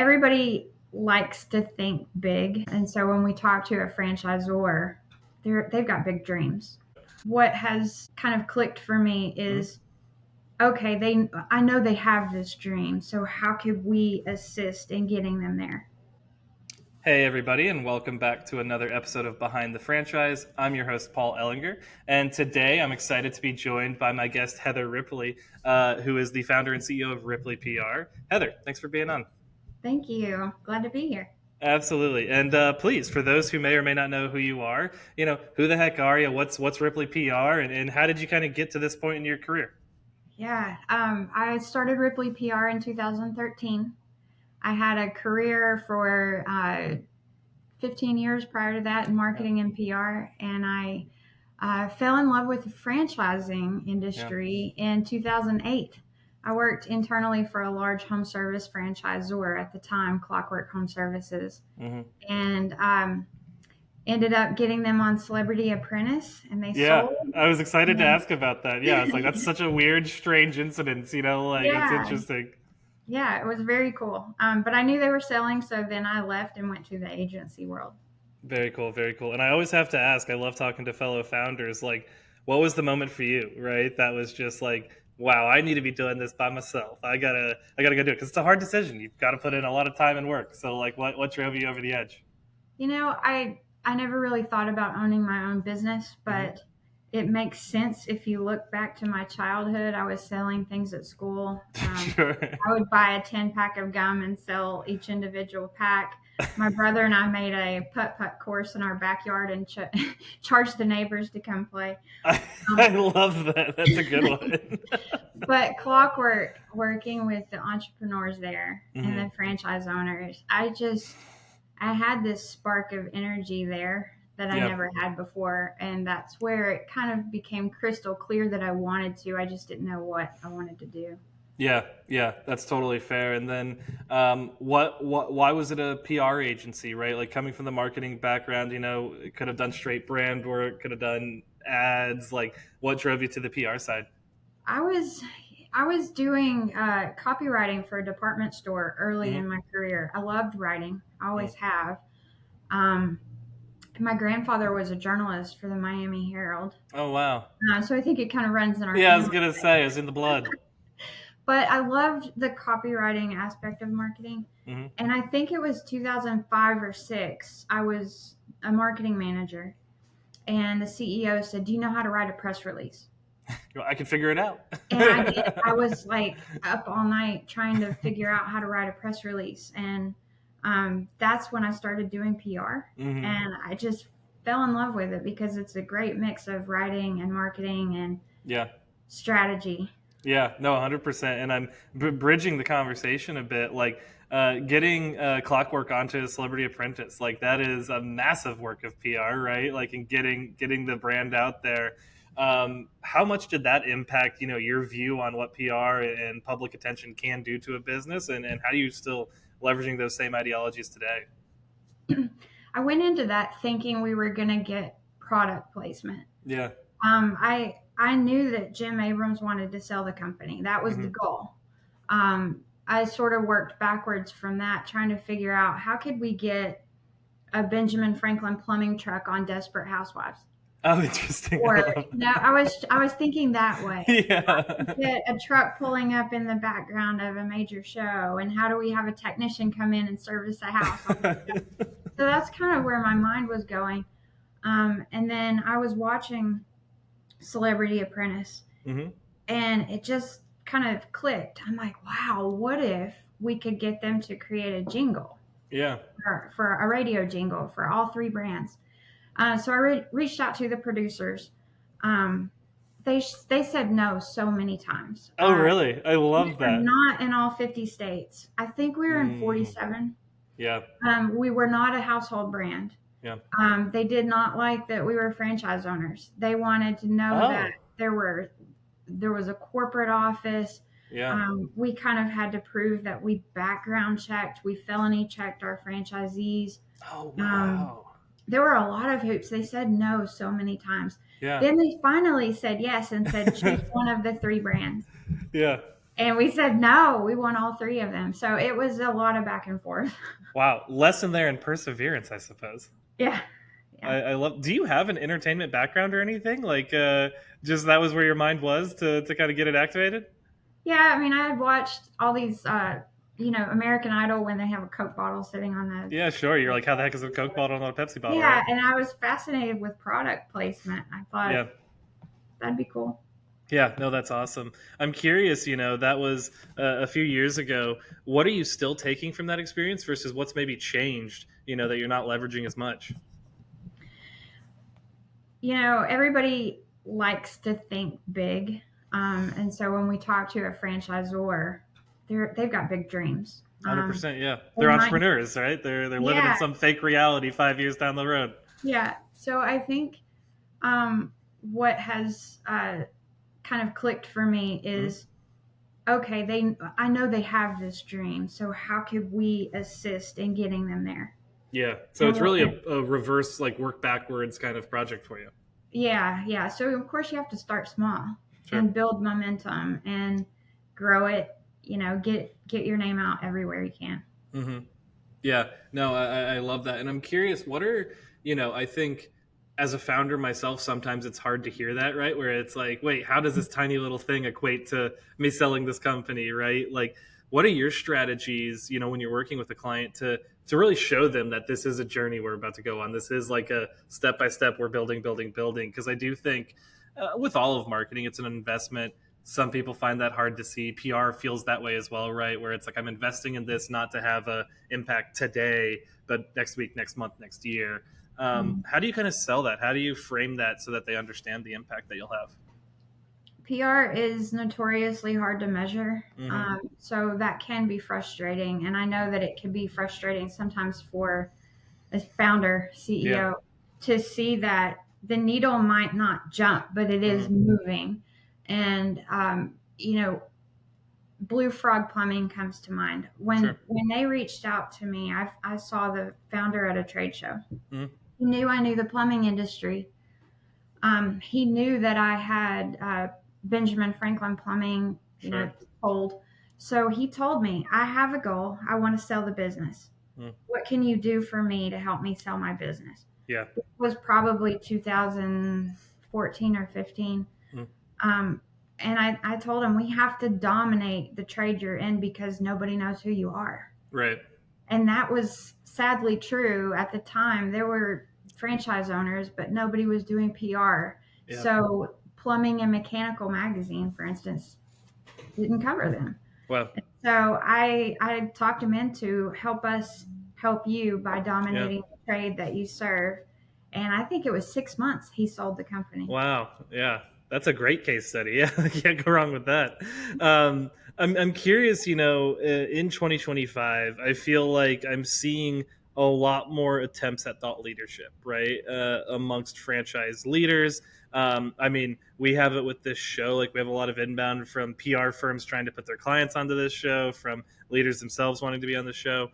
everybody likes to think big. And so when we talk to a franchisor, they've got big dreams. What has kind of clicked for me is okay, I know they have this dream. So how could we assist in getting them there? Hey, everybody, and welcome back to another episode of Behind the Franchise. I'm your host, Paul Ehlinger, and today I'm excited to be joined by my guest, Heather Ripley, who is the founder and CEO of Ripley PR. Heather, thanks for being on. Thank you. Glad to be here. Absolutely, and please, for those who may or may not know who you are, who the heck are you? What's Ripley PR, and how did you kind of get to this point in your career? Yeah, I started Ripley PR in 2013. I had a career for 15 years prior to that in marketing and PR, and I fell in love with the franchising industry in 2008. I worked internally for a large home service franchisor at the time, Clockwork Home Services, and ended up getting them on Celebrity Apprentice, and they Yeah, sold. I was excited to And ask about that. Yeah, it's like that's such a weird, strange incident. It's yeah, interesting. yeah, it was very cool. But I knew they were selling, so then I left and went to the agency world. Very cool, very cool. And I always have to ask, I love talking to fellow founders, like, what was the moment for you, right? That was just like, wow, I need to be doing this by myself. I gotta go do it. Because it's a hard decision. You've got to put in a lot of time and work. So like what drove you over the edge? I never really thought about owning my own business, Hmm. but it makes sense if you look back to my childhood. I was selling things at school. Sure. I would buy a 10 pack of gum and sell each individual pack. My brother and I made a putt-putt course in our backyard and charged the neighbors to come play. I love that. That's a good one. But Clockwork, working with the entrepreneurs there and Hmm. the franchise owners, I had this spark of energy there that I Yeah. never had before. And that's where it kind of became crystal clear that I wanted to. I just didn't know what I wanted to do. Yeah, that's totally fair. And then, why was it a PR agency, right? Like coming from the marketing background, it could have done straight brand work, could have done ads. Like, what drove you to the PR side? I was I was doing copywriting for a department store early in Hmm. my career. I loved writing. I always have. Um, my grandfather was a journalist for the Miami Herald, Oh wow. so I think it kind of runs in our Yeah, I was family. gonna say it's in the blood. But I loved the copywriting aspect of marketing. Hmm. And I think it was 2005 or 6. I was a marketing manager, and the CEO said, "Do you know how to write a press release?" I can figure it out. And I did. I was like up all night trying to figure out how to write a press release. And that's when I started doing PR. Hmm. And I just fell in love with it because it's a great mix of writing and marketing and Yeah. strategy. Yeah, no, 100%. And I'm bridging the conversation a bit, like getting Clockwork onto Celebrity Apprentice. Like that is a massive work of PR, right? Like in getting the brand out there. How much did that impact, your view on what PR and public attention can do to a business, and how do you still leveraging those same ideologies today? I went into that thinking we were going to get product placement. Yeah. I knew that Jim Abrams wanted to sell the company. That was the Hmm. goal. I sort of worked backwards from that, trying to figure out how could we get a Benjamin Franklin plumbing truck on Desperate Housewives. Oh, interesting. I Or love I was thinking that way. that. Get a truck pulling up in the background of a major show, and how do we have a technician come in and service a house? Yeah. So that's kind of where my mind was going. And then I was watching Celebrity Apprentice, Hmm. and it just kind of clicked. I'm like, wow, what if we could get them to create a jingle Yeah. for a radio jingle for all three brands? So I reached out to the producers. Um, they said no so many times. Oh, really? I We love were that. not in all 50 states. I think we were in Mm, 47. yeah, We were not a household brand. yeah. They did not like that we were franchise owners. They wanted to know that Oh, there was a corporate office. yeah. We kind of had to prove that we background checked, we felony checked our franchisees. Oh, Um, wow. there were a lot of hoops. They said no so many times. Yeah. Then they finally said yes and said choose one of the three brands. Yeah. And we said, no, we want all three of them. So it was a lot of back and forth. Wow, lesson there in perseverance, I suppose. Yeah. Yeah. I love. Do you have an entertainment background or anything? Like, just that was where your mind was to kind of get it activated? Yeah. I mean, I had watched all these, American Idol when they have a Coke bottle sitting on the. Yeah, sure. You're like, how the heck is a Coke bottle not a Pepsi bottle, Yeah. right? And I was fascinated with product placement. I thought Yeah. that'd be cool. Yeah, no, that's awesome. I'm curious, that was a few years ago. What are you still taking from that experience versus what's maybe changed, that you're not leveraging as much? Everybody likes to think big. And so when we talk to a franchisor, they've got big dreams. 100%, yeah. They They're might, entrepreneurs, right? They're living in yeah, some fake reality 5 years down the road. yeah. So I think what has kind of clicked for me Mhm. is okay. I know they have this dream, so how could we assist in getting them there? Yeah. So And it's really a reverse, like work backwards kind of project for you. yeah, yeah. So of course you have to start small Sure. and build momentum and grow it. Get your name out everywhere you can. Hmm. Yeah, no, I love that. And I'm curious, what are, I think as a founder myself, sometimes it's hard to hear that, right? Where it's like, wait, how does this tiny little thing equate to me selling this company, right? Like, what are your strategies, when you're working with a client to really show them that this is a journey we're about to go on? This is like a step by step, we're building, building, building. Because I do think with all of marketing, it's an investment. Some people find that hard to see. PR feels that way as well, right? Where it's like I'm investing in this not to have a impact today, but next week, next month, next year. Mhm. How do you kind of sell that? How do you frame that so that they understand the impact that you'll have? PR is notoriously hard to measure, Hmm. so that can be frustrating. And I know that it can be frustrating sometimes for a founder, Yeah. CEO, to see that the needle might not jump, but it is Hmm. moving. And Blue Frog Plumbing comes to mind. When Sure. when they reached out to me, I saw the founder at a trade show. Hmm. He knew I knew the plumbing industry. He knew that I had Benjamin Franklin Plumbing, Sure. told. So he told me, I have a goal. I want to sell the business. Mm. What can you do for me to help me sell my business? Yeah. It was probably 2014 or 15. Mm. Um, and I told him, we have to dominate the trade you're in because nobody knows who you are. Right. And that was sadly true at the time. There were franchise owners, but nobody was doing PR. Yeah. So Plumbing and Mechanical Magazine, for instance, didn't cover them. Well. So I talked him into help us help you by Yeah. dominating the trade that you serve. And I think it was 6 months he sold the company. Wow. Yeah. That's a great case study. Yeah. Can't go wrong with that. I'm curious, in 2025, I feel like I'm seeing a lot more attempts at thought leadership, right? Amongst franchise leaders. I mean, we have it with this show. Like, we have a lot of inbound from PR firms trying to put their clients onto this show, from leaders themselves wanting to be on the show.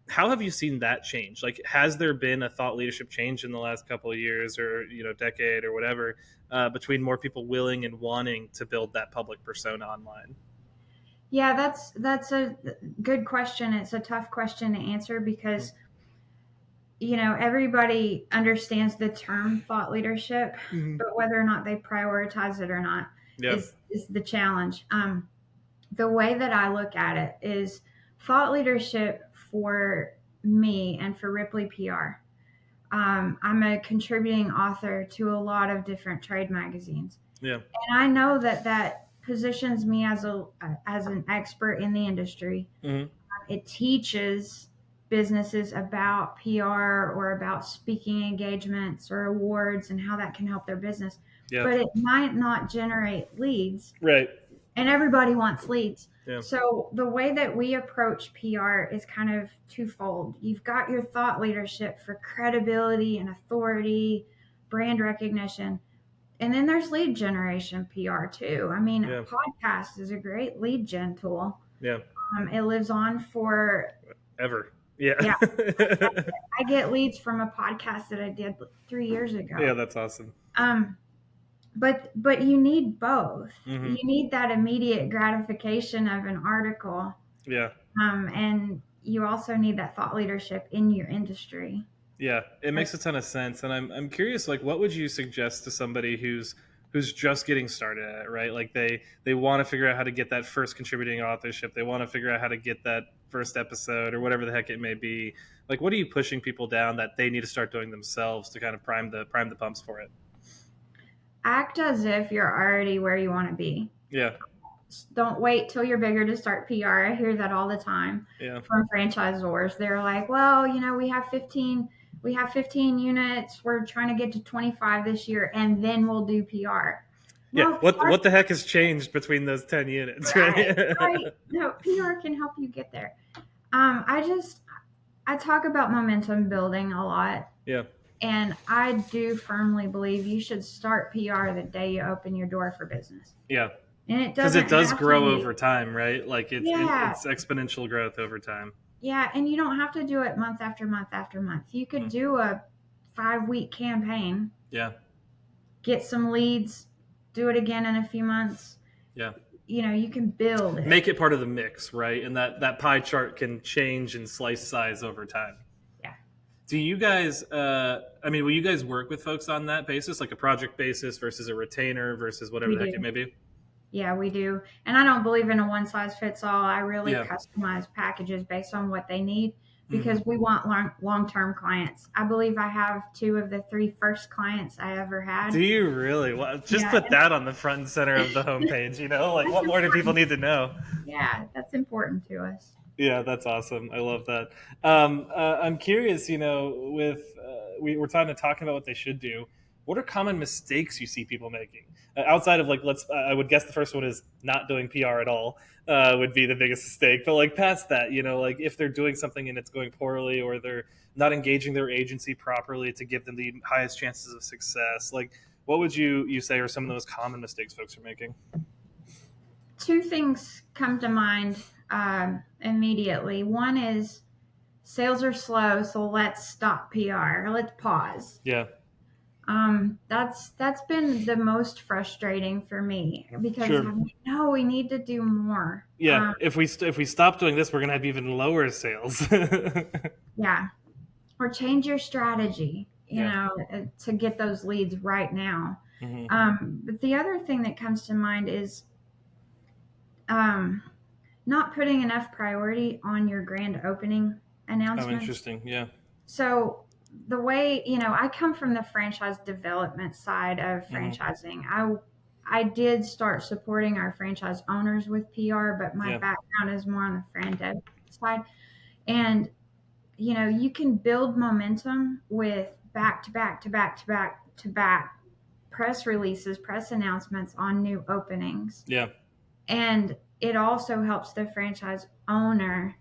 How have you seen that change? Like, has there been a thought leadership change in the last couple of years, or decade, or whatever, between more people willing and wanting to build that public persona online? Yeah, that's a good question. It's a tough question to answer Mm. because everybody understands the term thought leadership, Mhm. but whether or not they prioritize it or not Yeah. is the challenge. The way that I look at it is thought leadership for me and for Ripley PR. I'm a contributing author to a lot of different trade magazines, Yeah. and I know that positions me as an expert in the industry. Hmm. It teaches businesses about PR or about speaking engagements or awards and how that can help their business, Yeah. but it might not generate leads, Right. and everybody wants leads. Yeah. So the way that we approach PR is kind of twofold. You've got your thought leadership for credibility and authority, brand recognition, and then there's lead generation PR too. I mean, a Yeah. podcast is a great lead gen tool. Yeah. It lives on for, Ever. Yeah. yeah, I get leads from a podcast that I did 3 years Yeah. ago. That's awesome. Um, but you need both. Hmm. You need that immediate gratification of an article, Yeah. and you also need that thought leadership in your industry. Yeah, it But makes a ton of sense, and I'm curious, like, what would you suggest to somebody who's just getting started at it, right? Like they want to figure out how to get that first contributing authorship, they want to figure out how to get that first episode or whatever the heck it may be. Like, what are you pushing people down that they need to start doing themselves to kind of prime the pumps for it? act as if you're already where you want to be. Yeah, Don't wait till you're bigger to start PR. I hear that all the time yeah, from franchisors. They're like, "Well, we have 15 units. We're trying to get to 25 this year and then we'll do PR." yeah. No, PR, What the heck has changed between those 10 units, right, right? right. No, PR can help you get there. I talk about momentum building a lot, Yeah, and I do firmly believe you should start PR the day you open your door for business. yeah. And it Because doesn't it does have to grow be, over time, right? Like yeah, it's exponential growth over time. yeah, and you don't have to do it month after month after month. You could Mhm. do a 5 week campaign, Yeah, get some leads, do it again in a few months. yeah. You can build it. Make it part of the mix, right? And that pie chart can change and slice size over time. Yeah, Do you guys? I mean, will you guys work with folks on that basis, like a project basis versus a retainer versus whatever we the heck it do. may be? Yeah, we do. And I don't believe in a one size fits all. I really Yeah. customize packages based on what they need Hmm. because we want long term clients. I believe I have two of the three first clients I ever Do had. you really? Well, just Yeah, put that on the front and center of the homepage. Like, that's what more do people important. need to know? Yeah, that's important to us. Yeah, that's awesome. I love that. I'm curious, with we're talking about what they should do. What are common mistakes you see people making outside of like I would guess the first one is not doing PR at all would be the biggest mistake. But like past that, like if they're doing something and it's going poorly or they're not engaging their agency properly to give them the highest chances of success, like what would you say are some of the most common mistakes folks are making? Two things come to mind immediately. One is sales are slow, so let's stop PR. Let's pause. Yeah, That's been the most frustrating for me because sure. I'm like, no, we need to do more. Yeah, if we stop doing this, we're gonna have even lower sales. Yeah, or change your strategy, Yeah. to get those leads right now. Hmm. But the other thing that comes to mind is um, not putting enough priority on your grand opening Oh, announcements. interesting. Yeah. So the way, I come from the franchise development side of Hmm. franchising. I did start supporting our franchise owners with PR, but my Yeah. background is more on the fran dev side. And you can build momentum with back to back to back to back to back press releases, press announcements on new openings. Yeah. And it also helps the franchise owner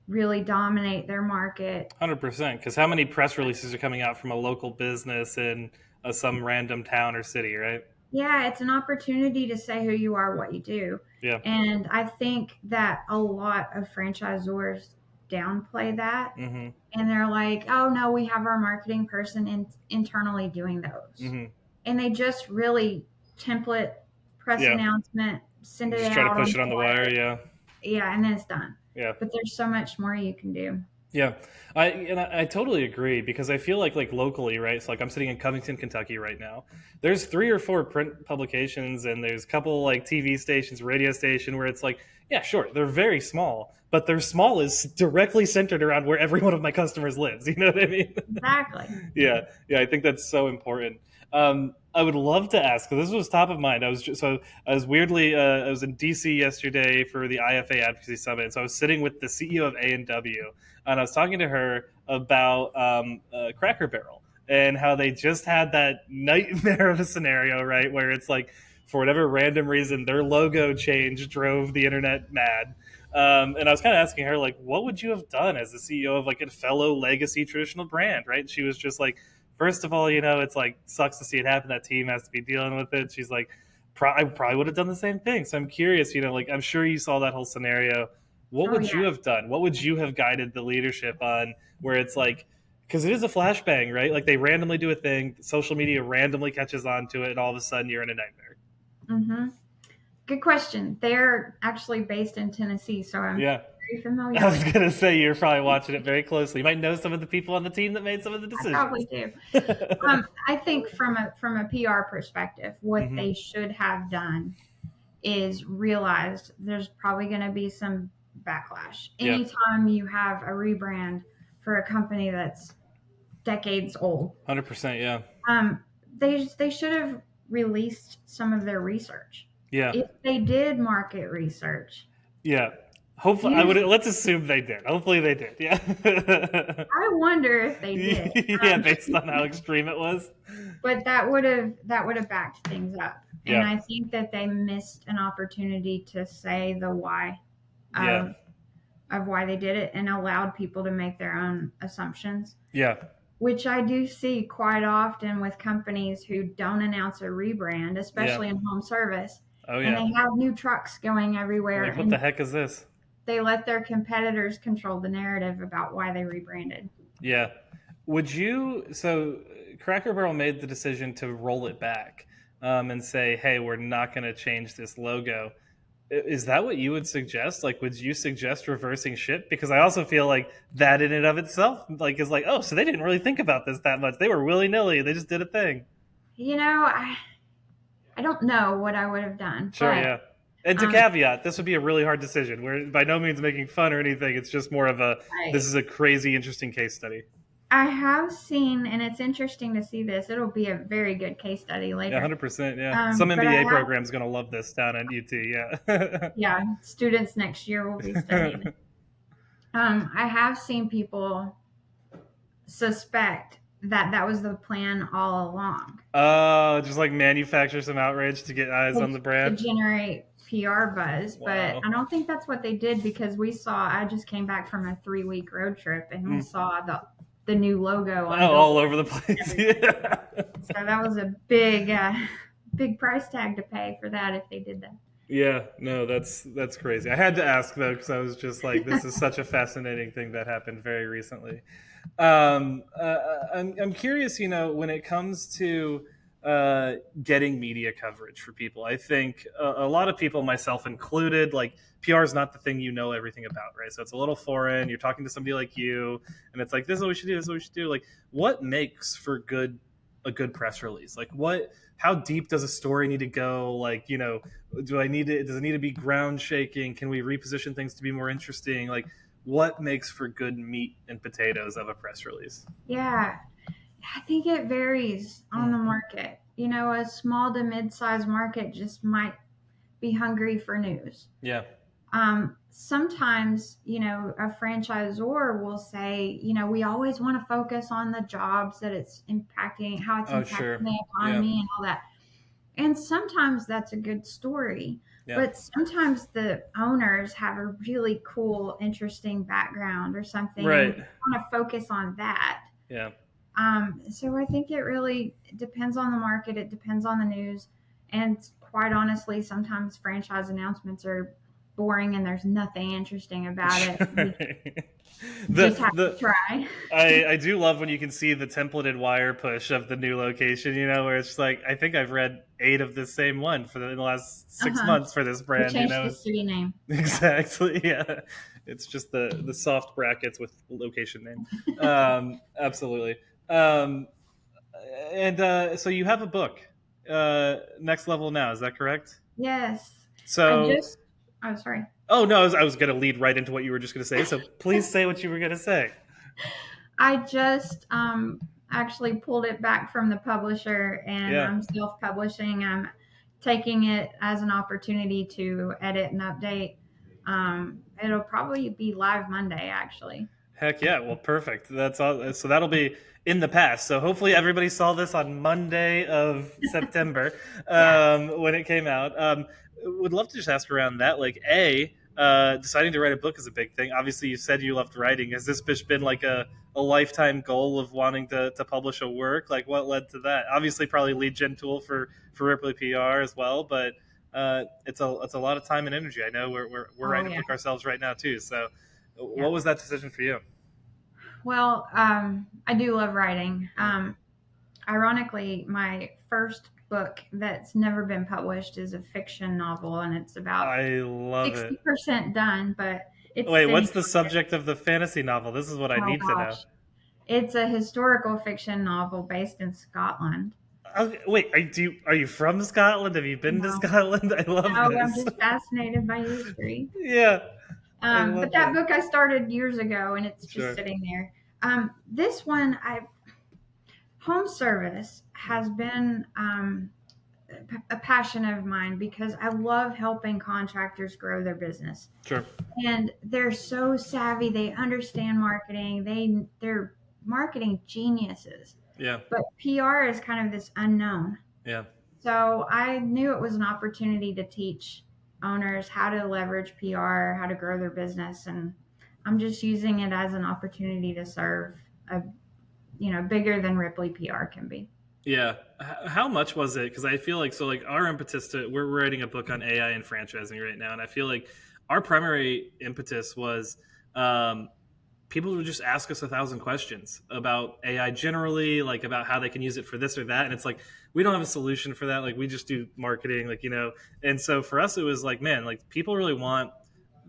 really dominate their market. 100%. Because how many press releases are coming out from a local business in some random town or city, right? Yeah, it's an opportunity to say who you are, what you do. Yeah. And I think that a lot of franchisors downplay that. Hmm. And they're like, oh, no, we have our marketing person internally doing those. Hmm. And they just really template, press Yeah. announcement, send it Just try to out push on it on the wire. board. Yeah. Yeah, and then it's done. Yeah. But there's so much more you can do. Yeah, I totally agree because I feel like locally, right? So like I'm sitting in Covington, Kentucky right now. There's 3 or 4 print publications and there's a couple like TV stations, radio station where it's like, yeah, sure, they're very small, but their small is directly centered around where every one of my customers lives. You know what I mean? Exactly. Yeah, yeah, I think that's so important. I would love to ask because this was top of mind. I was weirdly I was in DC yesterday for the IFA Advocacy Summit. So I was sitting with the CEO of A&W, and I was talking to her about Cracker Barrel and how they just had that nightmare of a scenario, right, where it's like for whatever random reason their logo change drove the internet mad. And I was kind of asking her, like, what would you have done as the CEO of like a fellow legacy traditional brand, right? And she was just like, first of all, it's like sucks to see it happen. That team has to be dealing with it. She's like, I probably would have done the same thing. So I'm curious, like I'm sure you saw that whole scenario. What Oh, would yeah. you have done? What would you have guided the leadership on? Where it's like, Because it is a flashbang, right? Like they randomly do a thing, social media randomly catches on to it, and all of a sudden you're in a nightmare. Mm-hmm. Good question. They're actually based in Tennessee, so I'm Yeah. very I familiar was with. gonna say you're probably watching it very closely. You might know some of the people on the team that made some of the I probably decisions. do. I think from a PR perspective, what Hmm. they should have done is realized there's probably going to be some backlash. Yeah, Anytime you have a rebrand for a company that's decades old, 100%. Yeah, um, they should have released some of their research. yeah, If they did market research, yeah. Hopefully, I would. use Let's assume they did. Hopefully, they did. Yeah. I wonder if they did. Yeah, based on how extreme it was. But that would have backed things up. And Yeah, I think that they missed an opportunity to say the why yeah, of why they did it and allowed people to make their own assumptions, yeah. which I do see quite often with companies who don't announce a rebrand, Yeah. especially in home service, Oh and yeah. they have new trucks going everywhere Like, what the and heck is this? they let their competitors control the narrative about why they rebranded. Yeah. Would you? So, Cracker Barrel made the decision to roll it back, and say, "Hey, we're not going to change this logo." Is that what you would suggest? Like, would you suggest reversing ship? Because I also feel like that in and of itself, like, is like, oh, so they didn't really think about this that much. They were willy nilly. They just did a thing. I don't know what I would have done, Sure, but yeah. And to um, caveat, this would be a really hard decision. We're by no means making fun or anything. It's just more of a this I is a crazy, interesting case study. I have seen, and it's interesting to see this. It'll be a very good case study Yeah, later. 100%. Yeah, some But I MBA have, program's gonna love this down at UT. Yeah. yeah, students next year will be studying it. I have seen people suspect that that was the plan all along Oh, just like manufacture some outrage to get eyes to, on the to brand. generate PR buzz, but Wow. I don't think that's what they did because I just came back from a 3-week road trip and we Mm. saw the new logo on Oh, all billboards over the place. everywhere. Yeah. So that was a big price tag to pay for that if they did Yeah, no, that's crazy. I had to ask though because I was just like, this is such a fascinating thing that happened very recently. I'm curious, when it comes to getting media coverage for people. I think a lot of people, myself included, like PR is not the thing you know everything about, right? So it's a little foreign. You're talking to somebody like you, and it's like, this is what we should do. This is what we should do. Like, what makes for a good press release? Like, how deep does a story need to go? Like, do I need it? Does it need to be ground shaking? Can we reposition things to be more interesting? Like, what makes for good meat and potatoes of a press release? that. Yeah, I think it varies on Hmm. the market. A small to mid-sized market just might be hungry for news. Yeah. Sometimes, a franchisor will say, we always want to focus on the jobs that it's impacting, how it's Oh, impacting sure. the Yeah. economy and all that. And sometimes that's a good story, Yeah. but sometimes the owners have a really cool, interesting background or something, and we Right. want to focus on that. Yeah. So I think it really depends on the market. It depends on the news, and quite honestly, sometimes franchise announcements are boring and there's nothing interesting about it. You just the have to the try. I do love when you can see the templated wire push of the new location, where it's just like, I think I've read 8 of the same one in the last Uh 6 huh. months for this We brand, changed the city name. Yeah. Exactly. Yeah. It's just the soft brackets with location name. Absolutely. Um, and so you have a book, Next Level Now. Is that correct? Yes. I So, just. Oh, sorry. oh no, I was going to lead right into what you were just going to say. So please say what you were going to say. I just actually pulled it back from the publisher and Yeah. I'm self publishing. I'm taking it as an opportunity to edit and update. It'll probably be live Monday, actually. Heck yeah. Well, perfect. That's all. So that'll be in the past. So hopefully everybody saw this on Monday of September, Yeah. when it came out. Would love to just ask around that. Like, deciding to write a book is a big thing. Obviously, you said you loved writing. Has this been like a lifetime goal of wanting to publish a work? Like, what led to that? Obviously, probably lead gen tool for Ripley PR as well, but it's a lot of time and energy. I know we're Oh, writing a yeah. book ourselves right now too. So, Yeah. what was that decision for you? Well, I do love writing. Mm. Ironically, my first book that's never been published is a fiction novel, and it's about I love it. 60% done, but it's Wait, sitting what's the there. subject of the fantasy novel? This is what I Oh need to know. gosh. It's a historical fiction novel based in Scotland. Okay, wait, are you from Scotland? Have you been to No, Scotland? I love no, I'm this. just fascinated by history. Yeah, I But love that that. book I started years ago, and it's just Sure. sitting there. This one, I home service Mm. has been a passion of mine because I love helping contractors grow their business. Sure. And they're so savvy, they understand marketing, they're marketing geniuses. Yeah. But PR is kind of this unknown. Yeah. So I knew it was an opportunity to teach owners how to leverage PR, how to grow their business, and I'm just using it as an opportunity to serve a bigger than Ripley PR can be. Yeah. How much was it? Because I feel like so like our impetus to we're writing a book on AI and franchising right now, and I feel like our primary impetus was um, people would just ask us 1,000 questions about AI generally, like about how they can use it for this or that, and it's like we don't have a solution for that. Like we just do marketing, like and so for us it was like, man, like people really want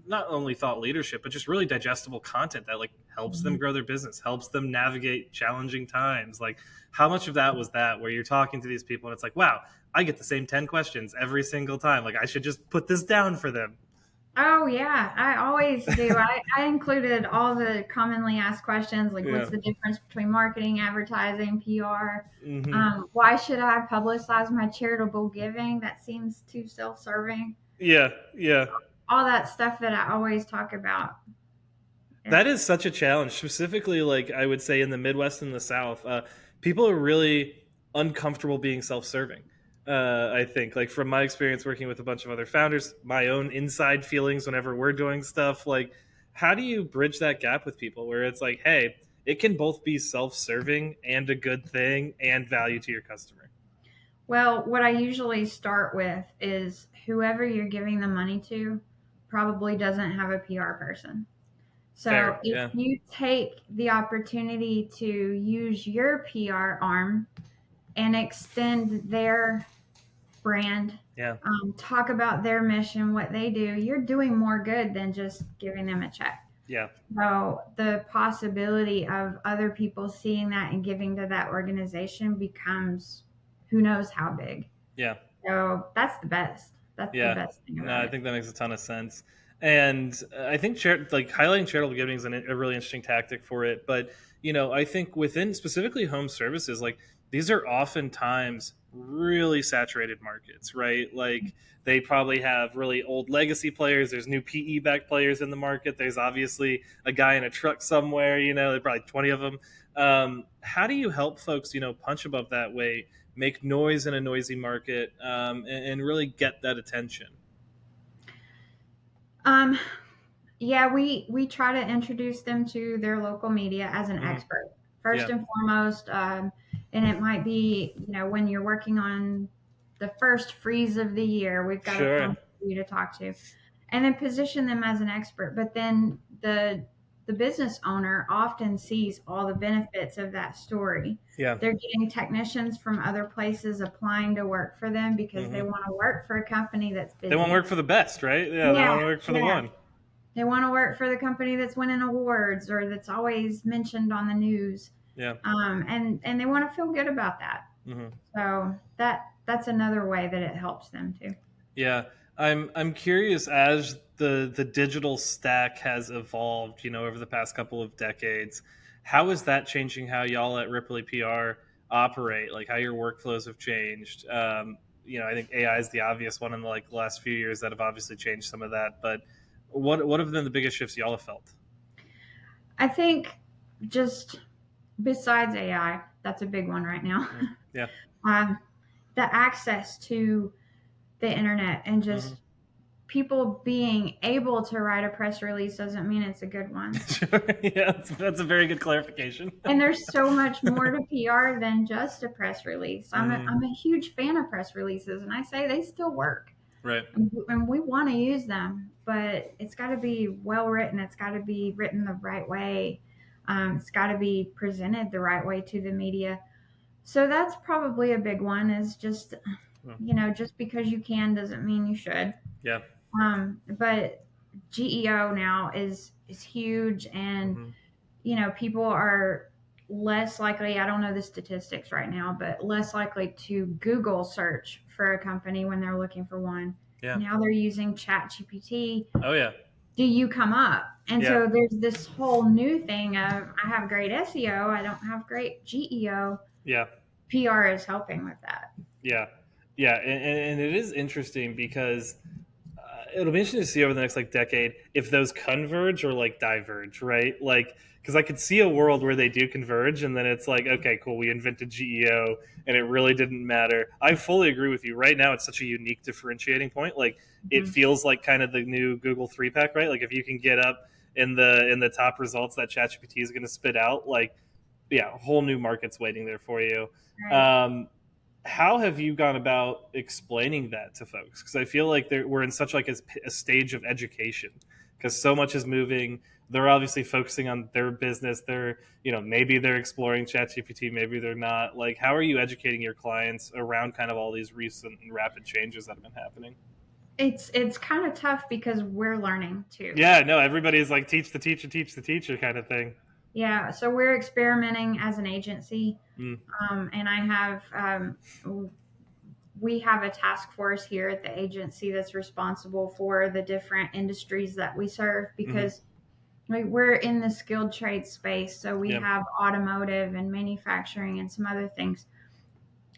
not only thought leadership, but just really digestible content that like helps them Mhm. grow their business, helps them navigate challenging times. Like how much of that was that where you're talking to these people and it's like, wow, I get the same 10 questions every single time. Like I should just put this down for them. Oh yeah, I always do. I included all the commonly asked questions like Yeah. what's the difference between marketing, advertising, PR? Hmm. Why should I publicize my charitable giving? That seems too self-serving. Yeah. Yeah. All that stuff that I always talk about. That Yeah. is such a challenge, specifically, like I would say in the Midwest and the South. People are really uncomfortable being self serving. I think, like, from my experience working with a bunch of other founders, my own inside feelings whenever we're doing stuff, like, how do you bridge that gap with people where it's like, hey, it can both be self serving and a good thing and value to your customer? Well, what I usually start with is whoever you're giving the money to probably doesn't have a PR person. So Fair. if Yeah. you take the opportunity to use your PR arm and extend their brand, Yeah. talk about their mission, what they do, you're doing more good than just giving them a check. Yeah. So the possibility of other people seeing that and giving to that organization becomes who knows how big. Yeah. So that's the best. That's the Yeah, best thing no, about I it. think that makes a ton of sense, and I think like highlighting charitable giving is a really interesting tactic for it. But I think within specifically home services, like these are oftentimes really saturated markets, right? Like they probably have really old legacy players. There's new PE backed players in the market. There's obviously a guy in a truck somewhere. There's probably 20 of them. How do you help folks, punch above that weight, make noise in a noisy market, and really get that attention? Um, yeah, we try to introduce them to their local media as an Hmm. expert first Yeah, and foremost. And it might be when you're working on the first freeze of the year, we've got a sure. plumber for you to talk to, and then position them as an expert. But then the business owner often sees all the benefits of that story. Yeah. They're getting technicians from other places applying to work for them because they Hmm. want to work for a company that's They want to busy. work for the best, right? Yeah, they Yeah, want to work for the yeah. one. They want to work for the company that's winning awards or that's always mentioned on the news, Yeah. and they want to feel good about that. Hmm. So that's another way that it helps them too. Yeah, I'm curious as the digital stack has evolved, over the past couple of decades. How is that changing how y'all at Ripley PR operate? Like how your workflows have changed. I think AI is the obvious one in the like last few years that have obviously changed some of that. But what have been the biggest shifts y'all have felt? I think just besides AI, that's a big one right now. Mm. Yeah. um, the access to the internet and Hmm. just people being able to write a press release doesn't mean it's a good one. Sure. Yeah, that's a very good clarification. And there's so much more to PR than just a press release. Hmm. I'm a huge fan of press releases, and I say they still work, Right. and we want to use them, but it's got to be well written. It's got to be written the right way. It's got to be presented the right way to the media. So that's probably a big one, is just, Mm. just because you can doesn't mean you should. Yeah. But GEO now is huge, and Hmm. people are less likely, I don't know the statistics right now, but less likely to Google search for a company when they're looking for one. Yeah. Now they're using Chat GPT. Oh yeah. Do you come up? And Yeah. so there's this whole new thing of, I have great SEO, I don't have great GEO. Yeah. PR is helping with that. Yeah. Yeah. And it is interesting because it'll be interesting to see over the next like decade if those converge or like diverge, right? Like, because I could see a world where they do converge, and then it's like, okay, cool, we invented GEO, and it really didn't matter. I fully agree with you. Right now, it's such a unique differentiating point. Like, it Mhm. feels like kind of the new Google 3 pack, right? Like, if you can get up in the top results that ChatGPT is going to spit out, like, yeah, a whole new market's waiting there for you. Right. Um, how have you gone about explaining that to folks? Because I feel like we're in such like a stage of education, because so much is moving. They're obviously focusing on their business. They're, maybe they're exploring ChatGPT, maybe they're not. Like, how are you educating your clients around kind of all these recent and rapid changes that have been happening? It's kind of tough because we're learning too. Yeah, no, everybody's like teach the teacher kind of thing. Yeah, so we're experimenting as an agency, Mm, and we have a task force here at the agency that's responsible for the different industries that we serve, hmm. because we're in the skilled trade space. So we Yeah, have automotive and manufacturing and some other things.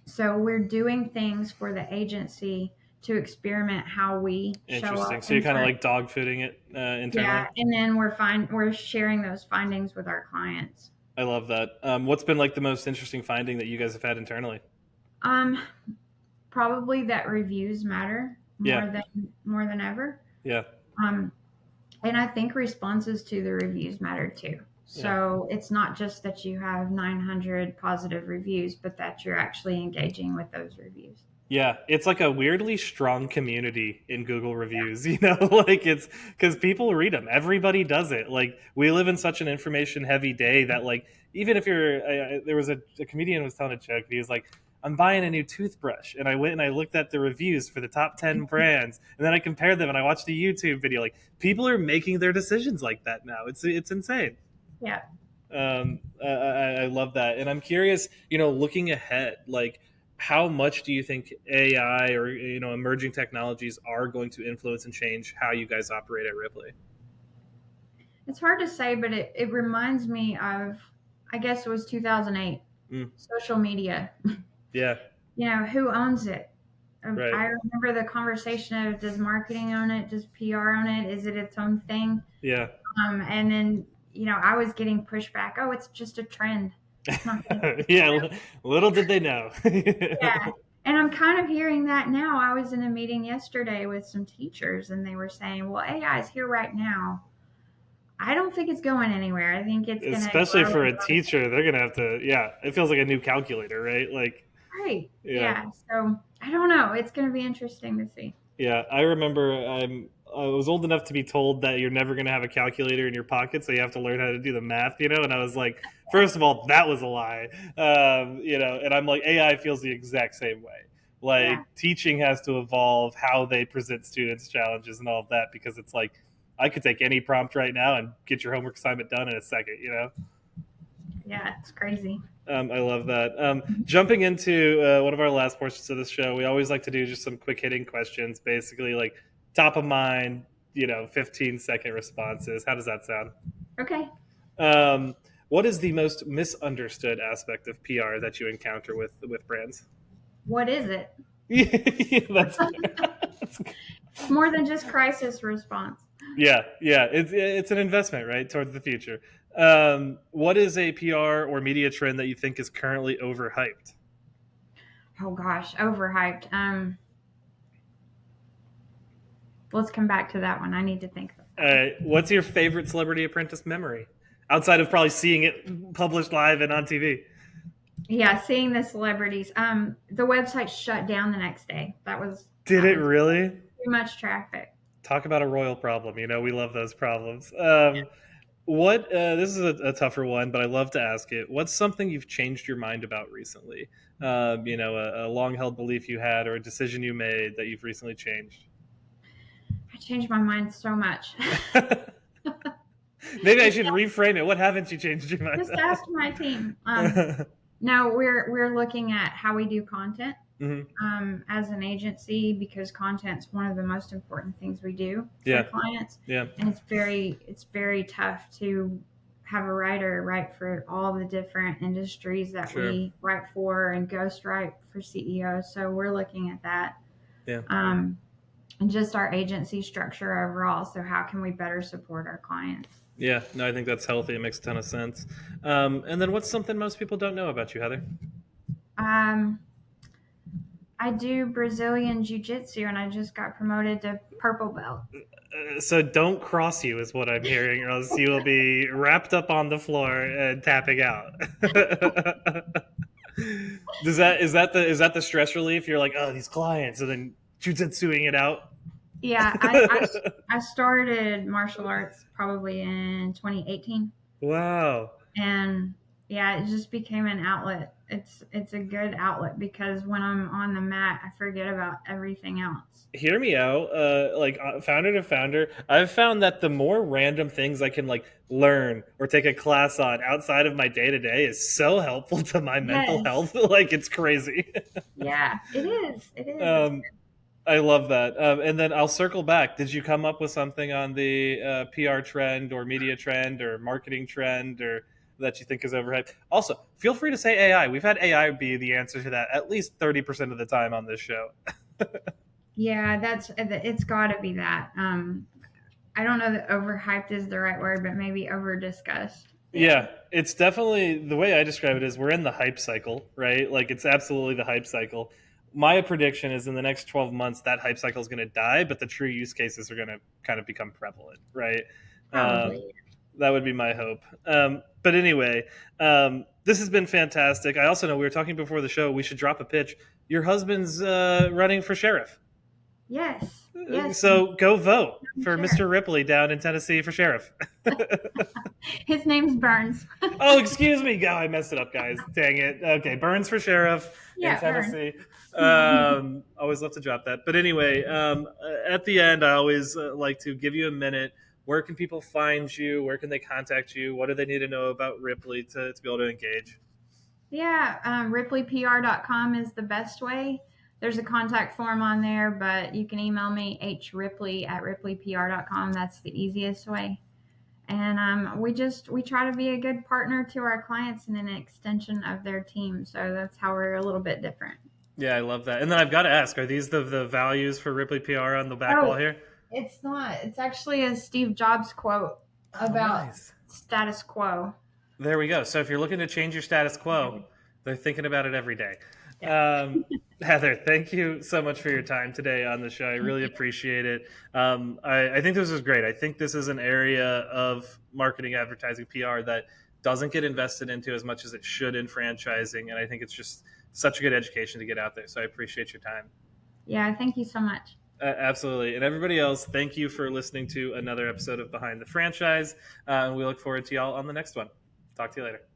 So we're doing things for the agency to experiment how we show interesting. up So you're in kind of front. like dog fooding it Yeah, internally. and then we're sharing those findings with our clients. I love that. What's been like the most interesting finding that you guys have had internally? Um, Probably that reviews matter Yeah, more than ever. yeah, Um, and I think responses to the reviews matter too. yeah. So it's not just that you have 900 positive reviews, but that you're actually engaging with those reviews. Yeah, it's like a weirdly strong community in Google reviews, like it's because people read them. Everybody does it. Like, we live in such an information heavy day that, like, even if there was a comedian was telling a joke. He was like, I'm buying a new toothbrush. And I went and I looked at the reviews for the top 10 brands. And then I compared them and I watched a YouTube video. Like, people are making their decisions like that now. It's insane. Yeah. I love that, and I'm curious. Looking ahead, like, how much do you think AI or emerging technologies are going to influence and change how you guys operate at Ripley? It's hard to say, but it reminds me of, I guess it was 2008, Mm, social media. yeah, Who owns it? right. I remember the conversation of, does marketing own it? Does PR own it? Is it its own thing? Yeah, And then, I was getting pushback. Oh, it's just a trend. It's not going to. yeah. Little did they know. Yeah. And I'm kind of hearing that now. I was in a meeting yesterday with some teachers, and they were saying, well, AI is here right now. I don't think it's going anywhere. I think it's going to Especially grow for and a grow. teacher, they're gonna have to. Yeah, it feels like a new calculator, right? Like, Right. yeah. Yeah. So I don't know. It's going to be interesting to see. Yeah, I remember I was old enough to be told that you're never going to have a calculator in your pocket, so you have to learn how to do the math, and I was like, first of all, that was a lie, and I'm like, AI feels the exact same way. Yeah. Like, teaching has to evolve how they present students challenges and all of that, because it's like I could take any prompt right now and get your homework assignment done in a second. Yeah. It's crazy. I love that. Jumping into one of our last portions of the show, we always like to do just some quick hitting questions, basically like top of mind, 15-second responses. How does that sound? Okay. Um, what is the most misunderstood aspect of PR that you encounter with brands? What is it? Yeah, that's It's more than just crisis response. yeah, yeah. It's an investment, right, towards the future. What is a PR or media trend that you think is currently overhyped? Oh gosh, overhyped. Let's come back to that one. I need to think about that one. What's your favorite Celebrity Apprentice memory outside of probably seeing it published live and on TV? Yeah, seeing the celebrities. The website shut down the next day. That was Did that it was really? too much traffic. Talk about a royal problem. We love those problems. What this is a tougher one, but I love to ask it. What's something you've changed your mind about recently? A long held belief you had, or a decision you made that you've recently changed. I changed my mind so much. Maybe I Just should reframe it. What haven't you changed your mind just ask my team. on? No, we're looking at how we do content Hmm. as an agency because content's one of the most important things we do for Yeah, clients, yeah, and it's very tough to have a writer write for all the different industries that sure. we write for and ghost write for CEOs. So we're looking at that. Yeah, Um, and just our agency structure overall. So how can we better support our clients? yeah. No, I think that's healthy. It makes a ton of sense. And then, what's something most people don't know about you, Heather? Um, I do Brazilian Jiu Jitsu and I just got promoted to purple belt. So don't cross you, is what I'm hearing, or else you will be wrapped up on the floor and tapping out. Is that the stress relief? You're like, oh, these clients, and then jujitsuing it out. Yeah, I started martial arts probably in 2018, Wow. and yeah, it just became an outlet. It's a good outlet because when I'm on the mat, I forget about everything else. Hear me out. Founder to founder, I've found that the more random things I can like learn or take a class on outside of my day to day is so helpful to my mental Yes, health. Like it's crazy. yeah, it is. It is. It's um, I love that. And then I'll circle back. Did you come up with something on the PR trend or media trend or marketing trend or that you think is overhyped? Also, feel free to say AI. We've had AI be the answer to that at least 30% of the time on this show. Yeah, it's got to be that. I don't know that overhyped is the right word, but maybe over discussed. Yeah. Yeah, it's definitely the way I describe it is we're in the hype cycle, right? Like it's absolutely the hype cycle. My prediction is in the next 12 months that hype cycle is going to die, but the true use cases are going to kind of become prevalent, right? Um, Probably. that would be my hope. But anyway, this has been fantastic. I also know we were talking before the show. We should drop a pitch. Your husband's running for sheriff, Yes. Yes. so go vote for Sure. Mr. Ripley down in Tennessee for sheriff. His name's Burns. Oh, excuse me. God, I messed it up, guys. Dang it. Okay, Burns for sheriff in Yeah, Burns. Tennessee. Always love to drop that. But anyway, at the end, I always like to give you a minute. Where can people find you? Where can they contact you? What do they need to know about Ripley to be able to engage? Yeah, RipleyPR.com is the best way. There's a contact form on there, but you can email me hripley@ripleypr.com. That's the easiest way. And we try to be a good partner to our clients and an extension of their team. So that's how we're a little bit different. Yeah, I love that. And then I've got to ask, are these the values for Ripley PR on the back wall Oh, here? it's not. It's actually a Steve Jobs quote Oh, about nice. status quo. There we go. So if you're looking to change your status quo, they're thinking about it every day. Yeah. Um, Heather, thank you so much for your time today on the show. I Thank really you. appreciate it. I think this is great. I think this is an area of marketing, advertising, PR that doesn't get invested into as much as it should in franchising. And I think it's just such a good education to get out there. So I appreciate your time. Yeah, thank you so much. Absolutely. And everybody else, thank you for listening to another episode of Behind the Franchise. And we look forward to y'all on the next one. Talk to you later.